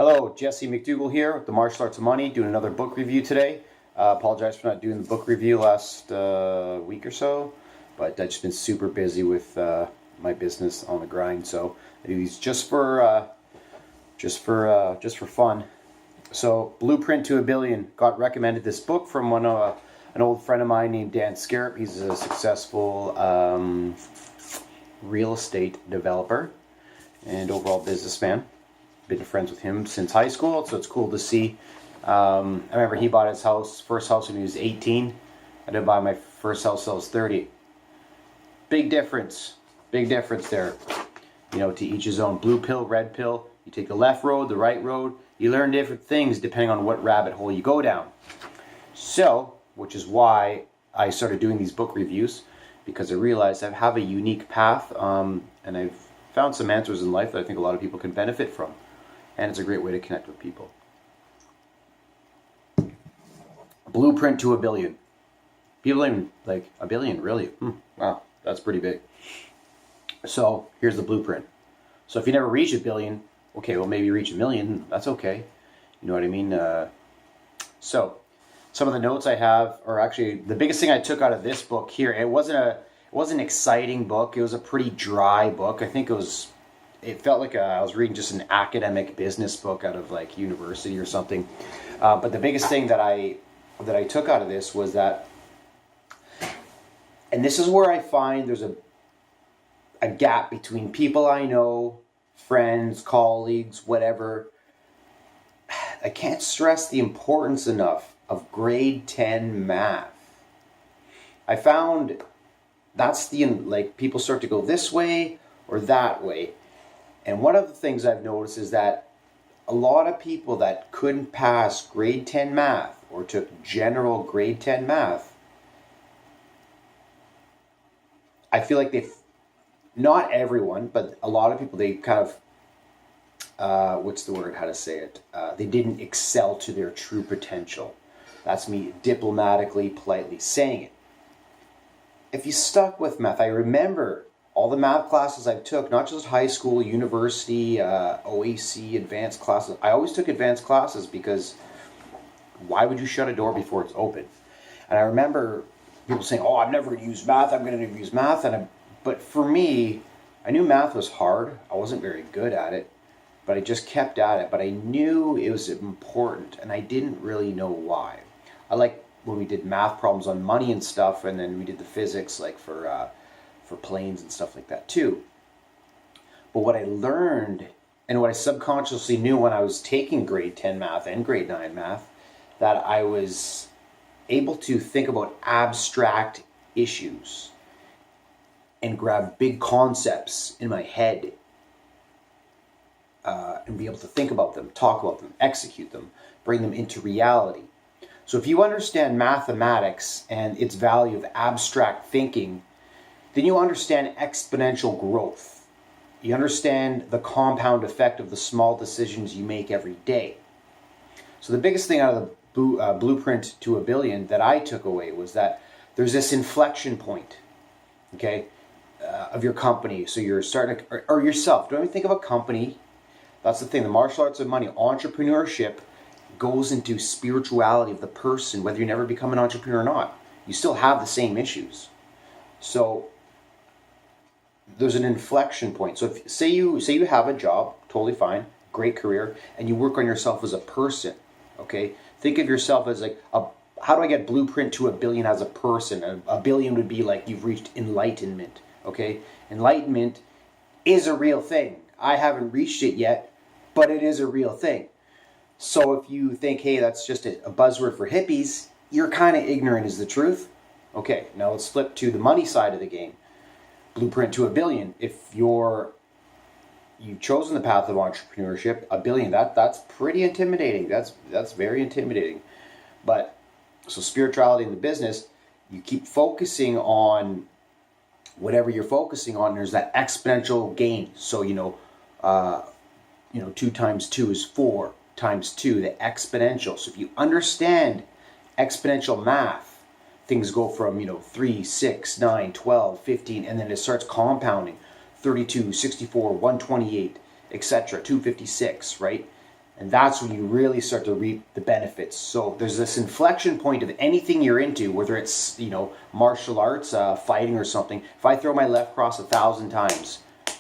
Hello, Jesse McDougall here with the Martial Arts of Money, doing another book review today. Apologize for not doing the book review last week or so, but I've just been super busy with my business on the grind. So I do these just for fun. So, Blueprint to a Billion. Got recommended this book from an old friend of mine named Dan Scarrop. He's a successful real estate developer and overall businessman. Been friends with him since high school, so it's cool to see. I remember he bought his first house when he was 18. I didn't buy my first house till I was 30. Big difference there. You know, to each his own. Blue pill, red pill. You take the left road, the right road. You learn different things depending on what rabbit hole you go down. So, which is why I started doing these book reviews, because I realized I have a unique path, and I've found some answers in life that I think a lot of people can benefit from. And it's a great way to connect with people. Blueprint to a Billion. People even like a billion, really? Wow, that's pretty big. So here's the blueprint. So if you never reach a billion, okay, well maybe you reach a million. That's okay. You know what I mean? So some of the notes I have are actually the biggest thing I took out of this book here. It wasn't an exciting book. It was a pretty dry book. I think it felt like I was reading just an academic business book out of like university or something. But the biggest thing that I took out of this was that, and this is where I find there's a gap between people I know, friends, colleagues, whatever. I can't stress the importance enough of grade 10 math. I found that's people start to go this way or that way. And one of the things I've noticed is that a lot of people that couldn't pass grade 10 math or took general grade 10 math, I feel like not everyone, but a lot of people, they kind of, they didn't excel to their true potential. That's me diplomatically, politely saying it. If you stuck with math, I remember all the math classes I took, not just high school, university, OAC, advanced classes. I always took advanced classes because why would you shut a door before it's open? And I remember people saying, oh, I'm never going to use math, I'm going to use math. But for me, I knew math was hard. I wasn't very good at it, but I just kept at it. But I knew it was important, and I didn't really know why. I like when we did math problems on money and stuff, and then we did the physics like for planes and stuff like that too. But what I learned and what I subconsciously knew when I was taking grade 10 math and grade 9 math, that I was able to think about abstract issues and grab big concepts in my head and be able to think about them, talk about them, execute them, bring them into reality. So if you understand mathematics and its value of abstract thinking, then you understand exponential growth. You understand the compound effect of the small decisions you make every day. So the biggest thing out of the Blueprint to a Billion that I took away was that there's this inflection point, okay, of your company. So you're starting to, or yourself. Don't even think of a company. That's the thing. The martial arts of money, entrepreneurship, goes into spirituality of the person, whether you never become an entrepreneur or not. You still have the same issues. So there's an inflection point. So if say you have a job, totally fine, great career, and you work on yourself as a person, okay? Think of yourself as like how do I get blueprint to a billion as a person? A billion would be like you've reached enlightenment, okay? Enlightenment is a real thing. I haven't reached it yet, but it is a real thing. So if you think, hey, that's just a buzzword for hippies, you're kind of ignorant is the truth. Okay, now let's flip to the money side of the game. Blueprint to a Billion. If you've chosen the path of entrepreneurship, a billion, that's pretty intimidating. That's very intimidating. But so spirituality in the business, you keep focusing on whatever you're focusing on. There's that exponential gain. So 2 times 2 is 4 times 2, the exponential. So if you understand exponential math, things go from 3, 6, 9, 12, 15, and then it starts compounding. 32, 64, 128, etc., 256, right? And that's when you really start to reap the benefits. So there's this inflection point of anything you're into, whether it's, martial arts, fighting or something. If I throw my left cross 1,000 times,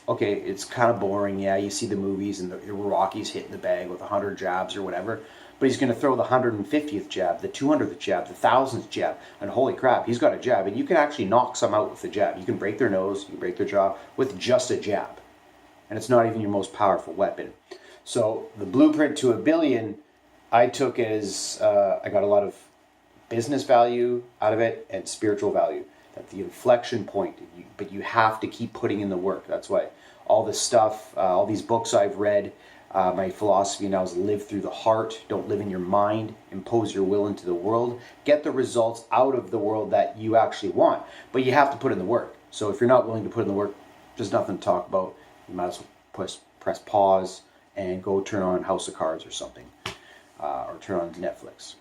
okay, it's kind of boring. Yeah, you see the movies and the Rocky's hitting the bag with 100 jabs or whatever. But he's going to throw the 150th jab, the 200th jab, the 1,000th jab. And holy crap, he's got a jab. And you can actually knock some out with a jab. You can break their nose, you can break their jaw with just a jab. And it's not even your most powerful weapon. So the blueprint to $1 billion, I took as, I got a lot of business value out of it and spiritual value. That's the inflection point, but you have to keep putting in the work. That's why all this stuff, all these books I've read, my philosophy now is live through the heart. Don't live in your mind. Impose your will into the world. Get the results out of the world that you actually want. But you have to put in the work. So if you're not willing to put in the work, there's nothing to talk about. You might as well press pause and go turn on House of Cards or something. Or turn on Netflix.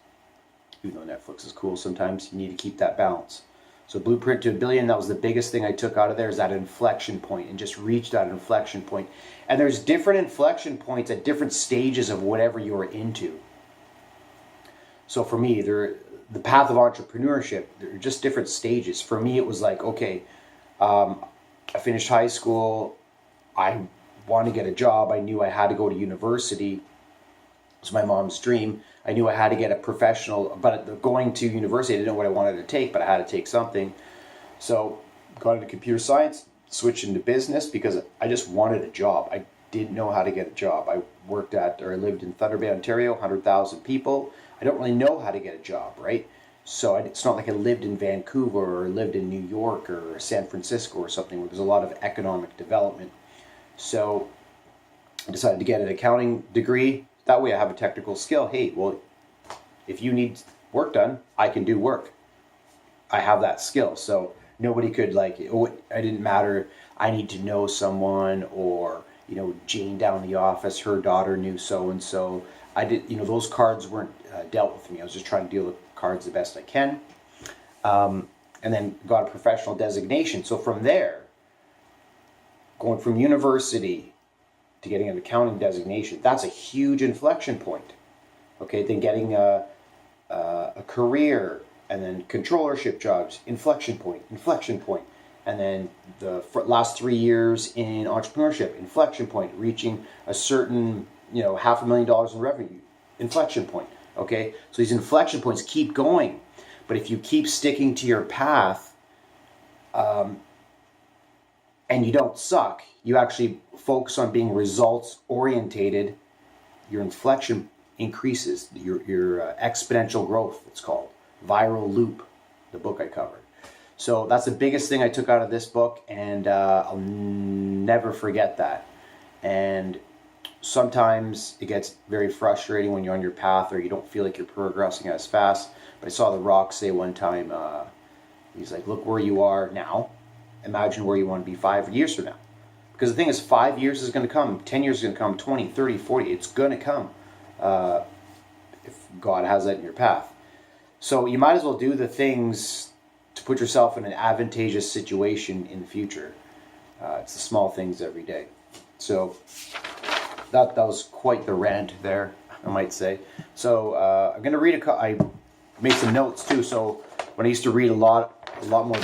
Even though Netflix is cool sometimes, you need to keep that balance. So blueprint to $1 billion, that was the biggest thing I took out of there, is that inflection point, and just reach that inflection point. And there's different inflection points at different stages of whatever you're into. So for me, the path of entrepreneurship, there are just different stages. For me, it was like, okay, I finished high school, I wanted to get a job, I knew I had to go to university. It was my mom's dream. I knew I had to get a professional, but going to university, I didn't know what I wanted to take, but I had to take something. So got into computer science, switched into business because I just wanted a job. I didn't know how to get a job. I lived in Thunder Bay, Ontario, 100,000 people. I don't really know how to get a job, right? So it's not like I lived in Vancouver or lived in New York or San Francisco or something where there's a lot of economic development. So I decided to get an accounting degree. That way I have a technical skill. Hey, well, if you need work done, I can do work. I have that skill. So nobody could it didn't matter. I need to know someone, or, Jane down in the office, her daughter knew so-and-so. Those cards weren't dealt with me. I was just trying to deal with cards the best I can. And then got a professional designation. So from there, going from university to getting an accounting designation, that's a huge inflection point. Okay, then getting a career, and then controllership jobs, inflection point. And then the last 3 years in entrepreneurship, inflection point, reaching a certain, $500,000 in revenue, inflection point. Okay, so these inflection points keep going. But if you keep sticking to your path, and you don't suck, you actually focus on being results orientated, your inflection increases, your exponential growth, it's called. Viral Loop, the book I covered. So that's the biggest thing I took out of this book, and I'll never forget that. And sometimes it gets very frustrating when you're on your path or you don't feel like you're progressing as fast. But I saw The Rock say one time, he's like, look where you are now. Imagine where you want to be 5 years from now. Because the thing is, 5 years is going to come, 10 years is going to come, 20, 30, 40, it's going to come if God has that in your path. So you might as well do the things to put yourself in an advantageous situation in the future. It's the small things every day. So that was quite the rant there, I might say. So I'm going to read I made some notes too. So when I used to read a lot more,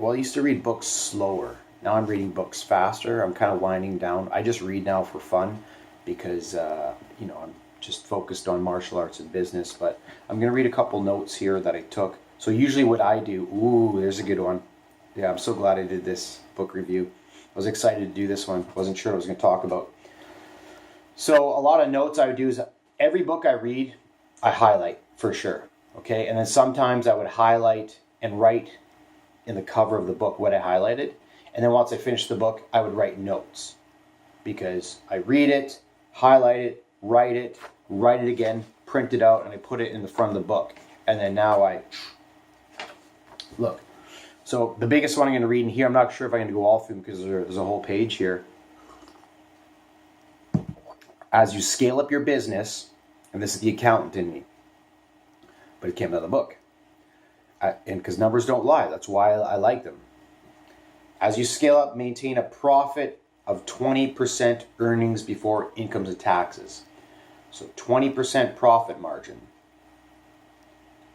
I used to read books slower. Now I'm reading books faster. I'm kind of winding down. I just read now for fun because, I'm just focused on martial arts and business. But I'm going to read a couple notes here that I took. So usually what I do, there's a good one. Yeah, I'm so glad I did this book review. I was excited to do this one. Wasn't sure what I was going to talk about. So a lot of notes I would do is every book I read, I highlight for sure. Okay, and then sometimes I would highlight and write in the cover of the book what I highlighted. And then once I finished the book, I would write notes. Because I read it, highlight it, write it again, print it out, and I put it in the front of the book. And then now I look. So the biggest one I'm going to read in here, I'm not sure if I'm going to go all through them because there's a whole page here. As you scale up your business, and this is the accountant in me, but it came out of the book. And because numbers don't lie, that's why I like them. As you scale up, maintain a profit of 20% earnings before incomes and taxes. So 20% profit margin.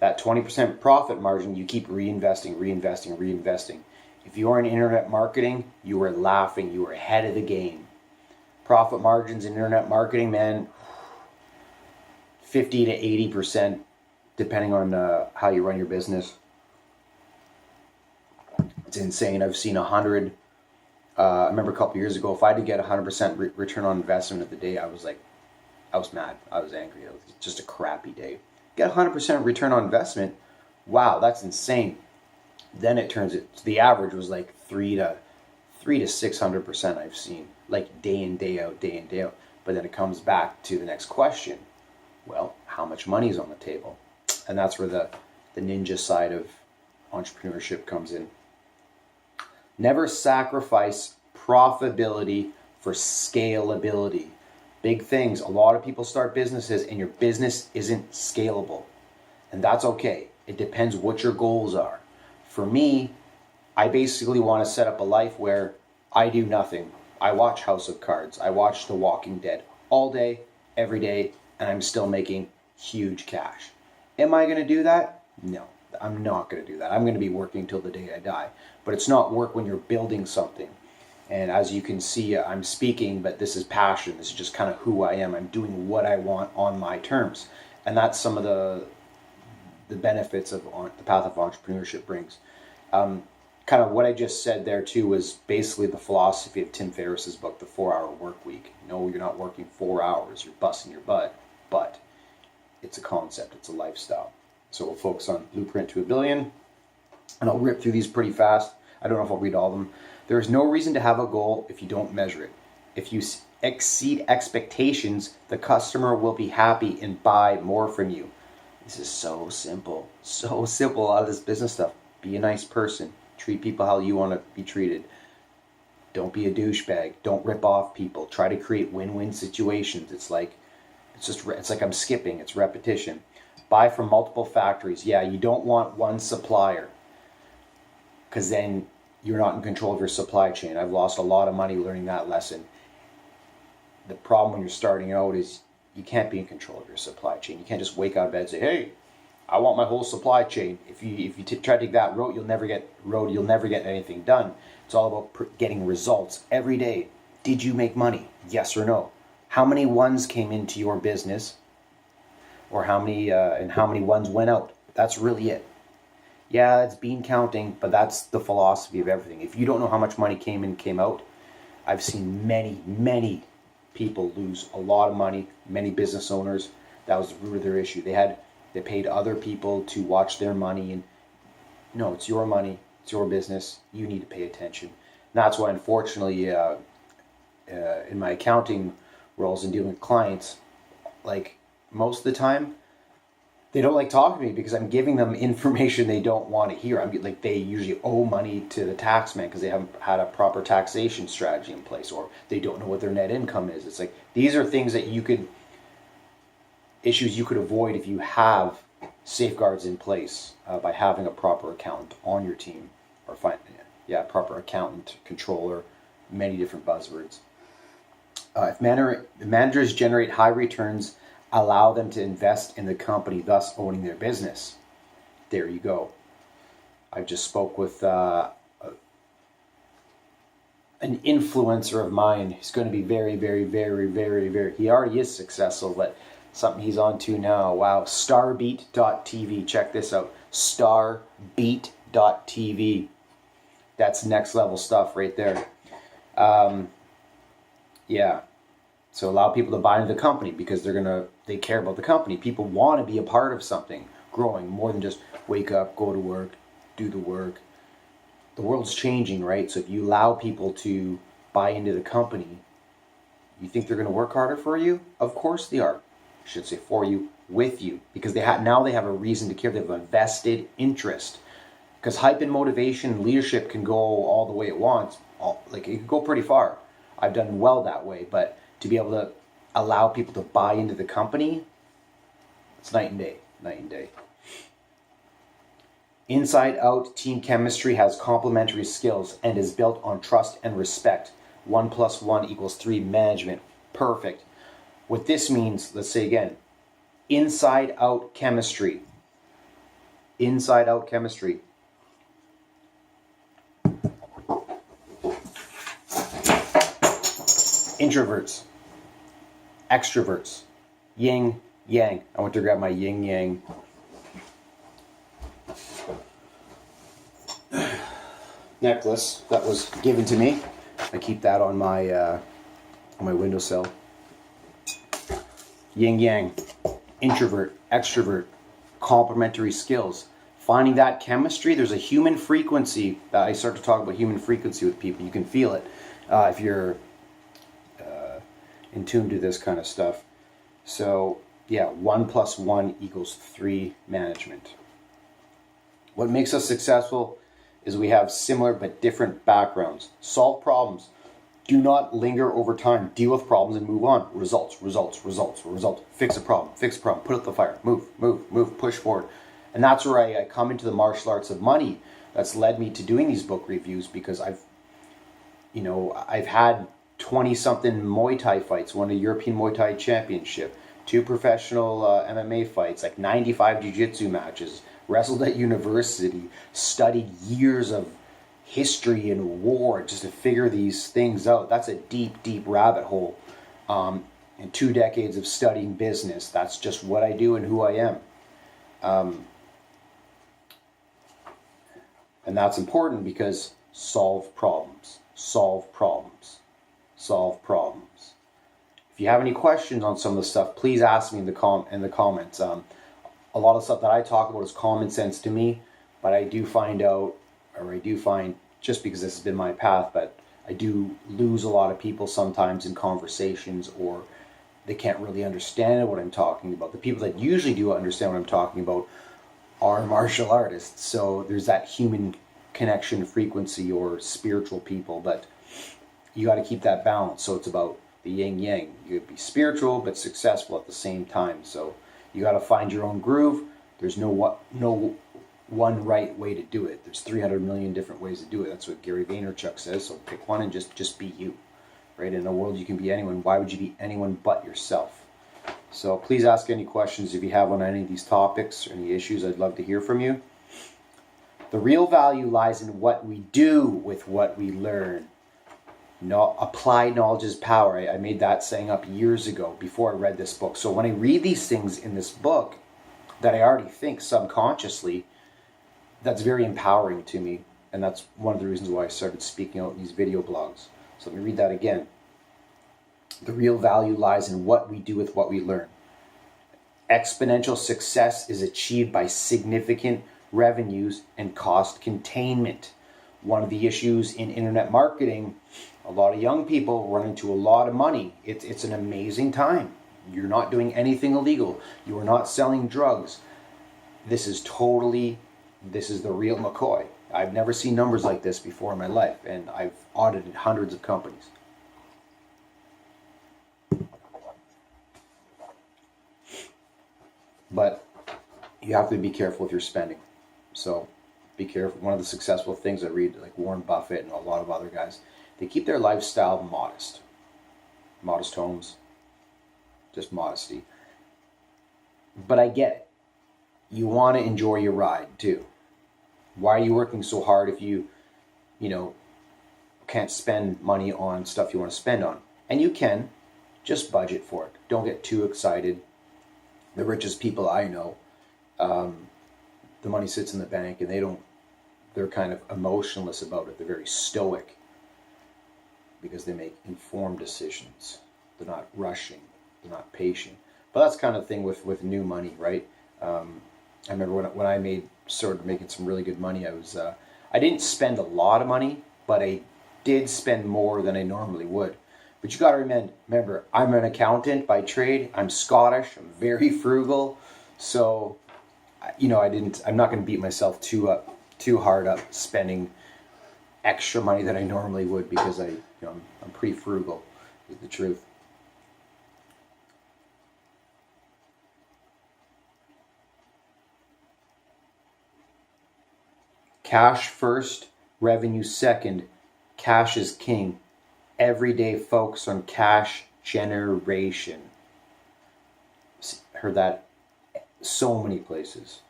That 20% profit margin, you keep reinvesting, reinvesting, reinvesting. If you are in internet marketing, you are laughing. You are ahead of the game. Profit margins in internet marketing, man, 50 to 80%, depending on how you run your business. It's insane. I've seen 100. I remember a couple years ago, if I had to get 100% return on investment of the day, I was mad. I was angry. It was just a crappy day. Get 100% return on investment. Wow, that's insane. Then it turns it. The average was like 300 to 600%. I've seen like day in, day out, day in, day out. But then it comes back to the next question. Well, how much money is on the table? And that's where the ninja side of entrepreneurship comes in. Never sacrifice profitability for scalability. Big things. A lot of people start businesses and your business isn't scalable. And that's okay. It depends what your goals are. For me, I basically want to set up a life where I do nothing. I watch House of Cards. I watch The Walking Dead all day, every day, and I'm still making huge cash. Am I going to do that? No, I'm not going to do that. I'm going to be working till the day I die. But it's not work when you're building something. And as you can see, I'm speaking, but this is passion. This is just kind of who I am. I'm doing what I want on my terms. And that's some of the benefits of the path of entrepreneurship brings. Kind of what I just said there too was basically the philosophy of Tim Ferriss's book, The 4-Hour Work Week. No, you're not working 4 hours. You're busting your butt. But it's a concept. It's a lifestyle. So we'll focus on Blueprint to a Billion. And I'll rip through these pretty fast. I don't know if I'll read all of them. There is no reason to have a goal if you don't measure it. If you exceed expectations, the customer will be happy and buy more from you. This is so simple. So simple, a lot of this business stuff. Be a nice person. Treat people how you want to be treated. Don't be a douchebag. Don't rip off people. Try to create win-win situations. It's like I'm skipping. It's repetition. Buy from multiple factories. Yeah, you don't want one supplier, because then you're not in control of your supply chain. I've lost a lot of money learning that lesson. The problem when you're starting out is you can't be in control of your supply chain. You can't just wake out of bed and say, hey, I want my whole supply chain. If you try to take that road, you'll never get anything done. It's all about getting results every day. Did you make money? Yes or no? How many ones came into your business? Or how many ones went out? That's really it. Yeah, it's bean counting, but that's the philosophy of everything. If you don't know how much money came in, came out, I've seen many people lose a lot of money, many business owners. That was the root of their issue. They paid other people to watch their money, and no, it's your money, it's your business, you need to pay attention. And that's why, unfortunately, in my accounting roles and dealing with clients, like most of the time, they don't like talking to me because I'm giving them information they don't want to hear. They usually owe money to the tax man because they haven't had a proper taxation strategy in place, or they don't know what their net income is. It's like, these are things that issues you could avoid if you have safeguards in place by having a proper accountant on your team, or proper accountant, controller, many different buzzwords. If managers generate high returns, allow them to invest in the company, thus owning their business. There you go. I just spoke with an influencer of mine. He's going to be very, he already is successful, but something he's on to now. Wow. Starbeat.tv. Check this out. Starbeat.tv. That's next level stuff right there. Yeah. So allow people to buy into the company because they care about the company. People want to be a part of something growing more than just wake up, go to work, do the work. The world's changing, right? So if you allow people to buy into the company, you think they're going to work harder for you? Of course they are. I should say for you, with you, because now they have a reason to care. They have a vested interest. Because hype and motivation and leadership can go all the way it wants. It can go pretty far. I've done well that way, but to be able to allow people to buy into the company, it's night and day. Inside out team chemistry has complementary skills and is built on trust and respect. 1 + 1 = 3 management. Perfect. What this means, let's say again, inside out chemistry. Inside out chemistry. Introverts, extroverts, yin, yang. I went to grab my yin yang necklace that was given to me. I keep that on my windowsill. Yin yang, introvert, extrovert, complementary skills. Finding that chemistry, there's a human frequency. I start to talk about human frequency with people. You can feel it if you're in tune to this kind of stuff. So yeah, 1 + 1 = 3 management. What makes us successful is we have similar but different backgrounds. Solve problems. Do not linger over time. Deal with problems and move on. Results, results, results, results. Fix a problem, put out the fire. Move, move, move, push forward. And that's where I come into the martial arts of money. That's led me to doing these book reviews, because I've had 20-something Muay Thai fights, won a European Muay Thai championship, 2 professional MMA fights, like 95 jiu-jitsu matches, wrestled at university, studied years of history and war just to figure these things out. That's a deep, deep rabbit hole. And 2 decades of studying business. That's just what I do and who I am. And that's important, because solve problems, solve problems, solve problems. If you have any questions on some of the stuff, please ask me in the comments. A lot of stuff that I talk about is common sense to me, but I do find, just because this has been my path, but I do lose a lot of people sometimes in conversations, or they can't really understand what I'm talking about. The people that usually do understand what I'm talking about are martial artists. So there's that human connection frequency, or spiritual people, but you got to keep that balance. So it's about the yin yang. You could be spiritual but successful at the same time. So you got to find your own groove. There's no one right way to do it. There's 300 million different ways to do it. That's what Gary Vaynerchuk says. So pick one and just be you. Right? In a world you can be anyone. Why would you be anyone but yourself? So please ask any questions if you have on any of these topics or any issues. I'd love to hear from you. The real value lies in what we do with what we learn. Applied knowledge is power. I made that saying up years ago before I read this book. So when I read these things in this book that I already think subconsciously, that's very empowering to me. And that's one of the reasons why I started speaking out in these video blogs. So let me read that again. The real value lies in what we do with what we learn. Exponential success is achieved by significant revenues and cost containment. One of the issues in internet marketing, a lot of young people run into a lot of money. It's an amazing time. You're not doing anything illegal. You are not selling drugs. This is the real McCoy. I've never seen numbers like this before in my life, and I've audited hundreds of companies. But you have to be careful with your spending. So be careful. One of the successful things I read, like Warren Buffett and a lot of other guys, they keep their lifestyle modest. Modest homes, just modesty. But I get it. You want to enjoy your ride too. Why are you working so hard if you can't spend money on stuff you want to spend on? And you can, just budget for it. Don't get too excited. The richest people I know, the money sits in the bank, and they're kind of emotionless about it. They're very stoic because they make informed decisions. They're not rushing. They're not patient. But that's kind of thing with new money, right? I remember when I started making some really good money, I didn't spend a lot of money, but I did spend more than I normally would. But you got to remember, I'm an accountant by trade. I'm Scottish. I'm very frugal. So, I'm not going to beat myself too hard up spending extra money than I normally would, because I'm pretty frugal, is the truth. Cash first, revenue second. Cash is king. Every day focus on cash generation. Heard that so many places.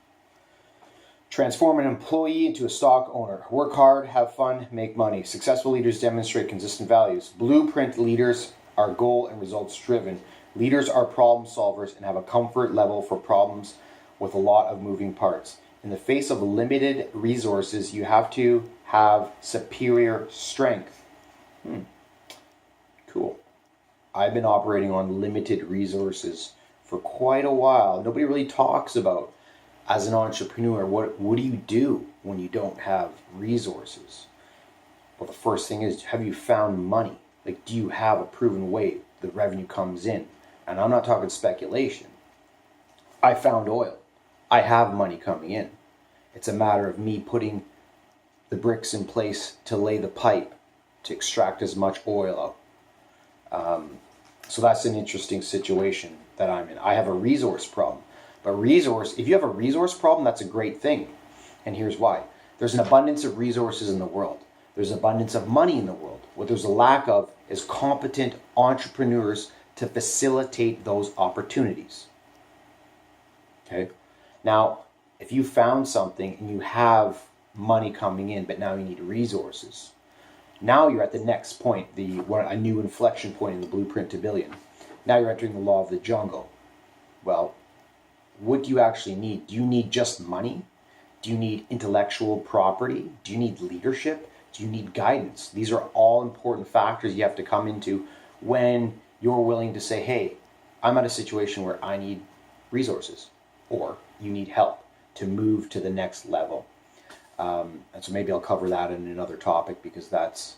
Transform an employee into a stock owner. Work hard, have fun, make money. Successful leaders demonstrate consistent values. Blueprint leaders are goal and results driven. Leaders are problem solvers and have a comfort level for problems with a lot of moving parts. In the face of limited resources, you have to have superior strength. Cool. I've been operating on limited resources for quite a while. Nobody really talks about, as an entrepreneur, what do you do when you don't have resources? Well, the first thing is, have you found money? Like, do you have a proven way the revenue comes in? And I'm not talking speculation. I found oil. I have money coming in. It's a matter of me putting the bricks in place to lay the pipe to extract as much oil out. So that's an interesting situation that I'm in. I have a resource problem. But if you have a resource problem, that's a great thing. And here's why. There's an abundance of resources in the world. There's an abundance of money in the world. What there's a lack of is competent entrepreneurs to facilitate those opportunities. Okay? Now, if you found something and you have money coming in, but now you need resources, now you're at the next point, a new inflection point in the blueprint to billion. Now you're entering the law of the jungle. Well, what do you actually need? Do you need just money? Do you need intellectual property? Do you need leadership? Do you need guidance? These are all important factors you have to come into when you're willing to say, hey, I'm at a situation where I need resources, or you need help to move to the next level. And so maybe I'll cover that in another topic, because that's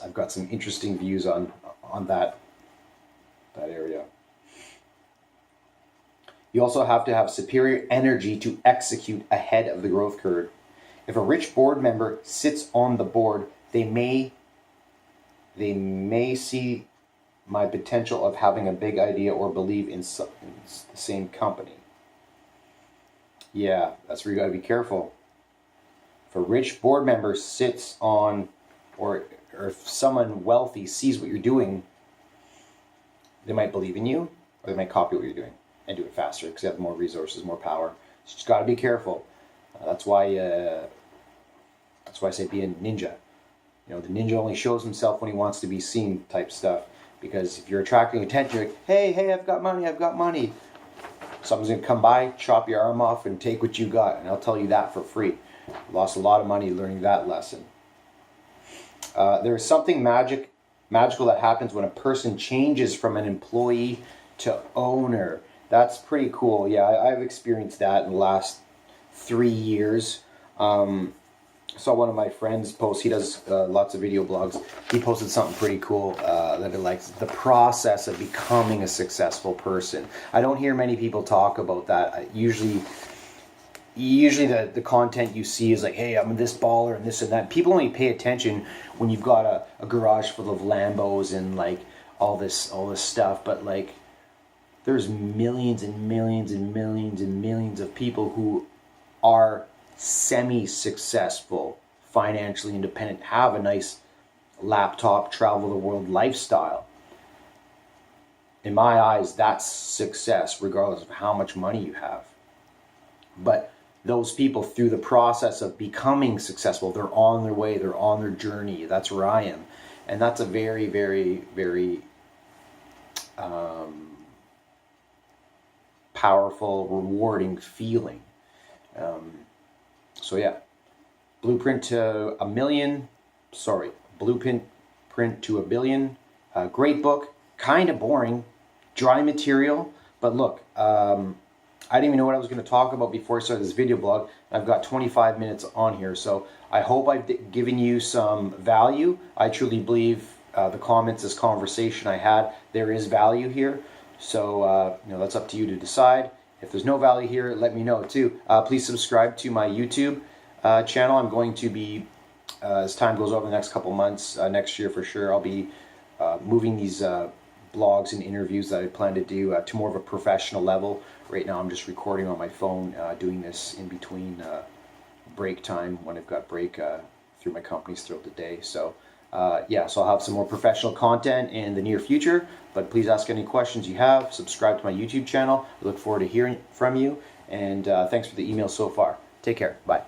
I've got some interesting views on that area. You also have to have superior energy to execute ahead of the growth curve. If a rich board member sits on the board, they may see my potential of having a big idea or believe in the same company. Yeah, that's where you got to be careful. If a rich board member sits on, or if someone wealthy sees what you're doing, they might believe in you, or they might copy what you're doing and do it faster because they have more resources, more power. So you just got to be careful. That's why I say be a ninja. You know, the ninja only shows himself when he wants to be seen, type stuff. Because if you're attracting attention, you're like, hey, I've got money. Someone's going to come by, chop your arm off, and take what you got. And I'll tell you that for free. Lost a lot of money learning that lesson. There is something magical that happens when a person changes from an employee to owner. That's pretty cool. Yeah, I've experienced that in the last 3 years. Saw one of my friends post. He does lots of video blogs. He posted something pretty cool that it likes the process of becoming a successful person. I don't hear many people talk about that. Usually the content you see is like, hey, I'm this baller and this and that. People only pay attention when you've got a garage full of Lambos and like all this stuff. But like, there's millions and millions and millions and millions of people who are semi-successful, financially independent, have a nice laptop, travel the world lifestyle. In my eyes, that's success, regardless of how much money you have. But those people, through the process of becoming successful, they're on their way, they're on their journey. That's where I am. And that's a very, very, very powerful, rewarding feeling. So yeah, Blueprint to a Billion. Great book, kind of boring, dry material. But look, I didn't even know what I was going to talk about before I started this video blog. I've got 25 minutes on here, so I hope I've given you some value. I truly believe the comments, this conversation I had, there is value here. So that's up to you to decide. If there's no value here, let me know too. Please subscribe to my YouTube channel. I'm going to be, as time goes over the next couple months, next year for sure, I'll be moving these blogs and interviews that I plan to do to more of a professional level. Right now I'm just recording on my phone, doing this in between break time when I've got break through my companies throughout the day. So So I'll have some more professional content in the near future, but please ask any questions you have. Subscribe to my YouTube channel. I look forward to hearing from you, and thanks for the email so far. Take care. Bye.